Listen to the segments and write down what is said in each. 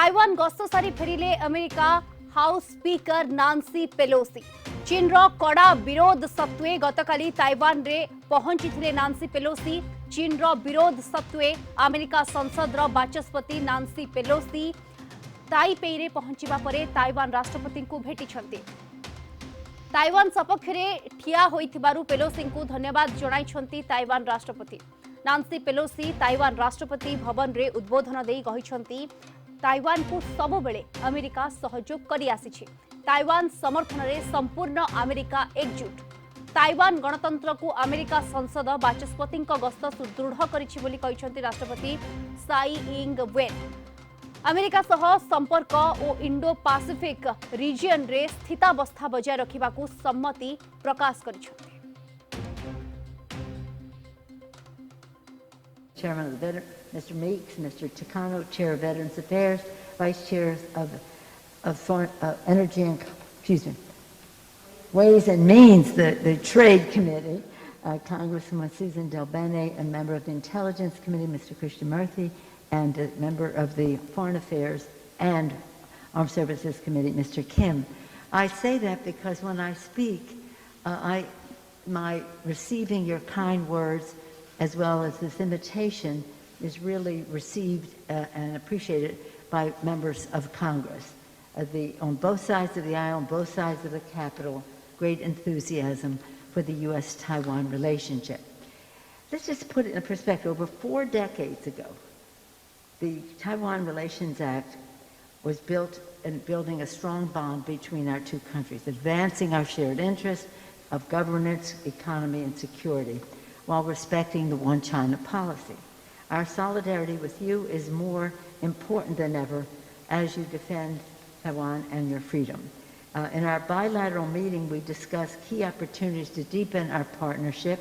Taiwan गस्त सारी फेरिले America house speaker नांसी Pelosi. चीन रो कड़ा विरोध सत्वे गतकाली ताइवान रे पहुंची नांसी पेलोसी। चीन रो विरोध सत्वे अमेरिका संसद रो बाचस्पति नांसी पेलोसी ताइपे रे पहुंचीबा परे ताइवान राष्ट्रपति को भेटिछंती। ताइवान सपक्ष में ठिया होइथिबारु पेलोसी को धन्यवाद जणाइछंती ताइवान राष्ट्रपति। नांसी पेलोसी ताइवान राष्ट्रपति भवन रे उद्बोधन देई कहिछंती ताइवान को सब बेले अमेरिका सहयोग करि आसीछि। ताइवान समर्थन रे संपूर्ण अमेरिका एकजुट। ताइवान गणतंत्र को अमेरिका संसद बाचस्पति गस्त सुदृढ़ करिछि बोली कहिछंती राष्ट्रपति साई इंग वेन। अमेरिका सह संपर्क और इंडो पैसिफिक रीजन रे स्थितावस्था बजाय रखिबा को सम्मति प्रकाश करिछंती। Chairman of the Mr. Meeks, Mr. Takano, Chair of Veterans Affairs, Vice Chairs of Foreign, Energy and Ways and Means, the Trade Committee, Congresswoman Susan Delbene, a member of the Intelligence Committee, Mr. Krishnamurthy, and a member of the Foreign Affairs and Armed Services Committee, Mr. Kim. I say that because when I speak, my receiving your kind words as well as this invitation is really received and appreciated by members of Congress. On both sides of the aisle, on both sides of the Capitol, great enthusiasm for the U.S.-Taiwan relationship. Let's just put it in perspective. Over 4 decades ago, the Taiwan Relations Act was built in building a strong bond between our two countries, advancing our shared interests of governance, economy, and security, while respecting the one China policy. Our solidarity with you is more important than ever as you defend Taiwan and your freedom. In our bilateral meeting, we discussed key opportunities to deepen our partnership,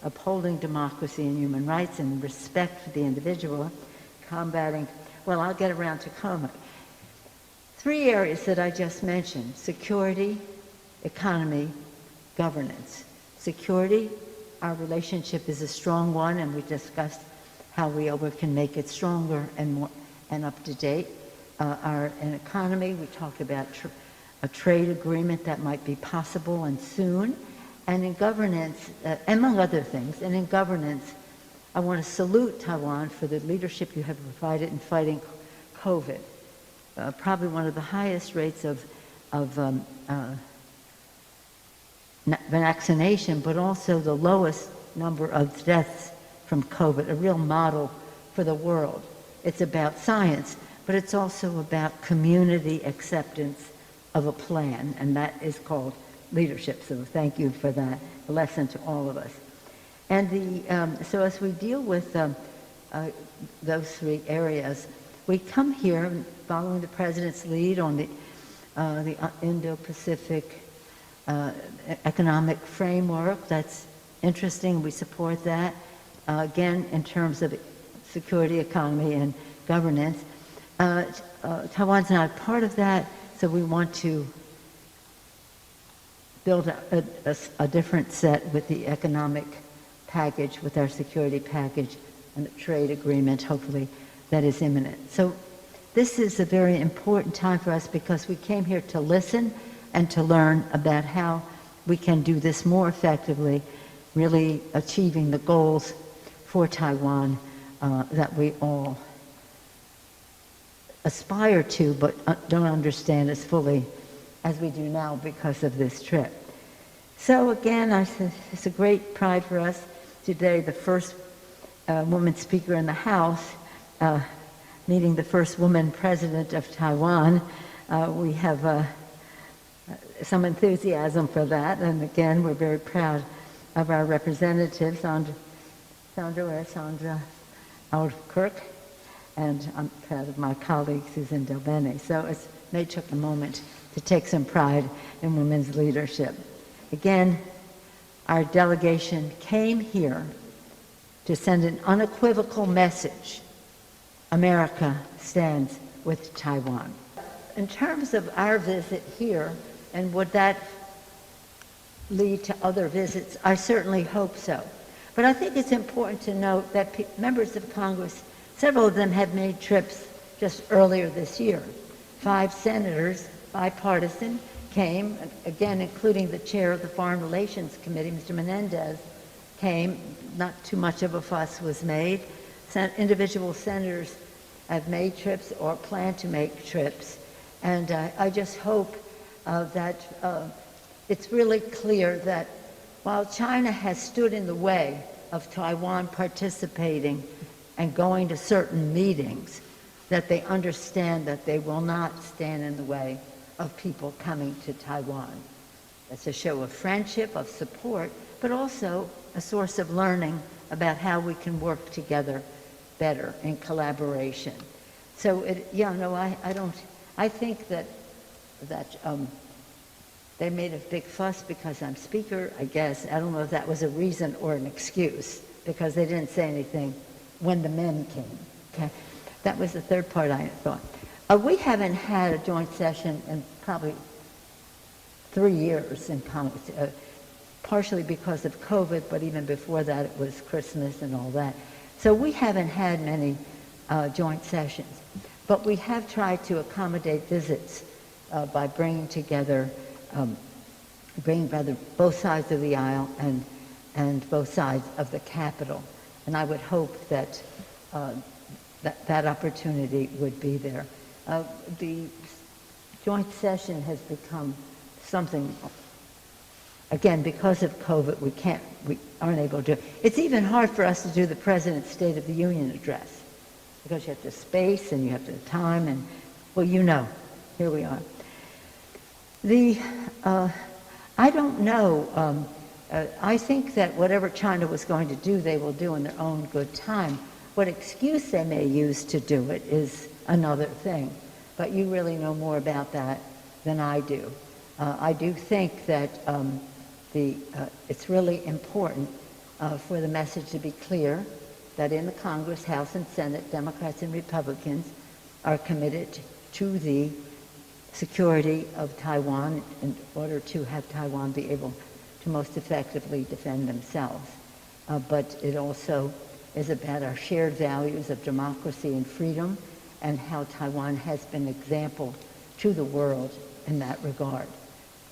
upholding democracy and human rights and respect for the individual, combating, well, I'll get around to comment. 3 areas that I just mentioned: security, economy, governance. Security, our relationship is a strong one, and we discussed how we can make it stronger and more and up to date. In economy, we talked about a trade agreement that might be possible and soon. And in governance, among other things, and in governance, I want to salute Taiwan for the leadership you have provided in fighting COVID. Probably one of the highest rates of vaccination, but also the lowest number of deaths from COVID, a real model for the world. It's about science, but it's also about community acceptance of a plan, and that is called leadership. So thank you for that lesson to all of us. And so as we deal with those 3 areas, we come here following the President's lead on the Indo-Pacific economic framework. That's interesting. We support that. Again, in terms of security, economy, and governance. Taiwan's not part of that, so we want to build a different set with the economic package, with our security package, and a trade agreement, hopefully, that is imminent. So this is a very important time for us because we came here to listen and to learn about how we can do this more effectively, really achieving the goals for Taiwan that we all aspire to, but don't understand as fully as we do now because of this trip. So again, it's a great pride for us today, the first woman speaker in the House, meeting the first woman president of Taiwan. We have some enthusiasm for that, and again, we're very proud of our representative, Sandra Aldkirk, and I'm proud of my colleague, Susan Delbene. So it may take a moment to take some pride in women's leadership. Again, our delegation came here to send an unequivocal message. America stands with Taiwan. In terms of our visit here, and would that lead to other visits? I certainly hope so. But I think it's important to note that members of Congress, several of them have made trips just earlier this year. 5 senators, bipartisan, came, again, including the chair of the Foreign Relations Committee, Mr. Menendez, came. Not too much of a fuss was made. Individual senators have made trips or plan to make trips. And I just hope that it's really clear that while China has stood in the way of Taiwan participating and going to certain meetings, that they understand that they will not stand in the way of people coming to Taiwan. It's a show of friendship, of support, but also a source of learning about how we can work together better in collaboration. So, I think that they made a big fuss because I'm speaker, I guess. I don't know if that was a reason or an excuse, because they didn't say anything when the men came. Okay? That was the third part I thought. We haven't had a joint session in probably 3 years in Congress, partially because of COVID, but even before that it was Christmas and all that. So we haven't had many joint sessions. But we have tried to accommodate visits by bringing together, both sides of the aisle and both sides of the Capitol. And I would hope that that opportunity would be there. The joint session has become something, again, because of COVID, we aren't able to do it. It's even hard for us to do the President's State of the Union address, because you have to space and you have to time and, well, here we are. I don't know, I think that whatever China was going to do, they will do in their own good time. What excuse they may use to do it is another thing, but you really know more about that than I do. I do think that it's really important for the message to be clear that in the Congress, House and Senate, Democrats and Republicans are committed to the security of Taiwan in order to have Taiwan be able to most effectively defend themselves. But it also is about our shared values of democracy and freedom, and how Taiwan has been an example to the world in that regard.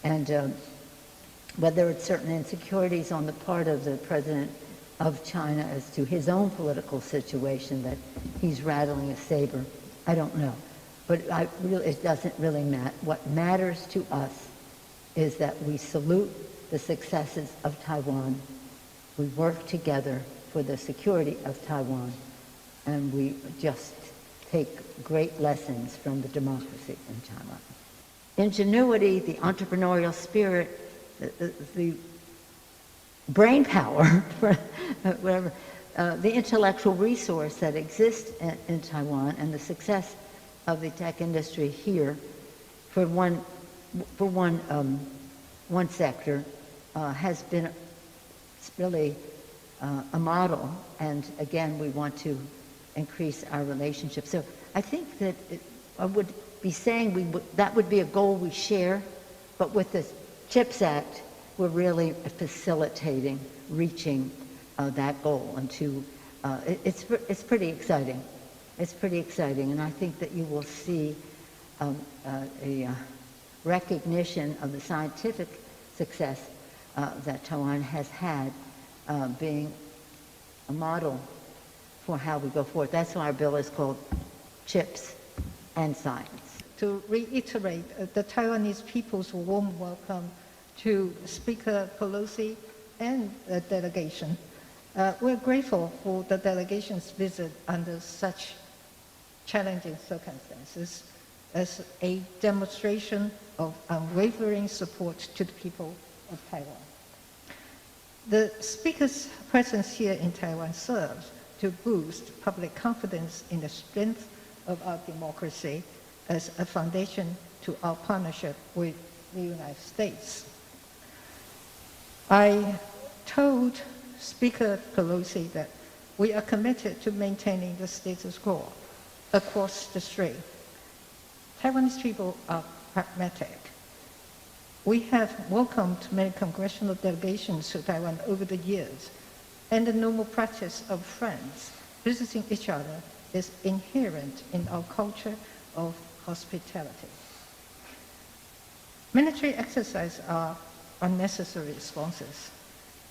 And whether it's certain insecurities on the part of the president of China as to his own political situation that he's rattling a saber, I don't know. But it doesn't really matter. What matters to us is that we salute the successes of Taiwan, we work together for the security of Taiwan, and we just take great lessons from the democracy in Taiwan. Ingenuity, the entrepreneurial spirit, the brain power, whatever, the intellectual resource that exists in Taiwan, and the success of the tech industry here, for one sector, has been really a model. And again, we want to increase our relationship. So I think that I would be saying that would be a goal we share, but with the CHIPS Act, we're really facilitating reaching that goal. And it's pretty exciting. It's pretty exciting, and I think that you will see a recognition of the scientific success that Taiwan has had, being a model for how we go forward. That's why our bill is called Chips and Science. To reiterate the Taiwanese people's warm welcome to Speaker Pelosi and the delegation. We're grateful for the delegation's visit under such challenging circumstances as a demonstration of unwavering support to the people of Taiwan. The Speaker's presence here in Taiwan serves to boost public confidence in the strength of our democracy as a foundation to our partnership with the United States. I told Speaker Pelosi that we are committed to maintaining the status quo across the strait. Taiwanese people are pragmatic. We have welcomed many congressional delegations to Taiwan over the years, and the normal practice of friends visiting each other is inherent in our culture of hospitality. Military exercises are unnecessary responses.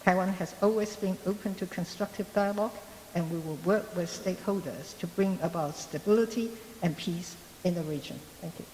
Taiwan has always been open to constructive dialogue, and we will work with stakeholders to bring about stability and peace in the region. Thank you.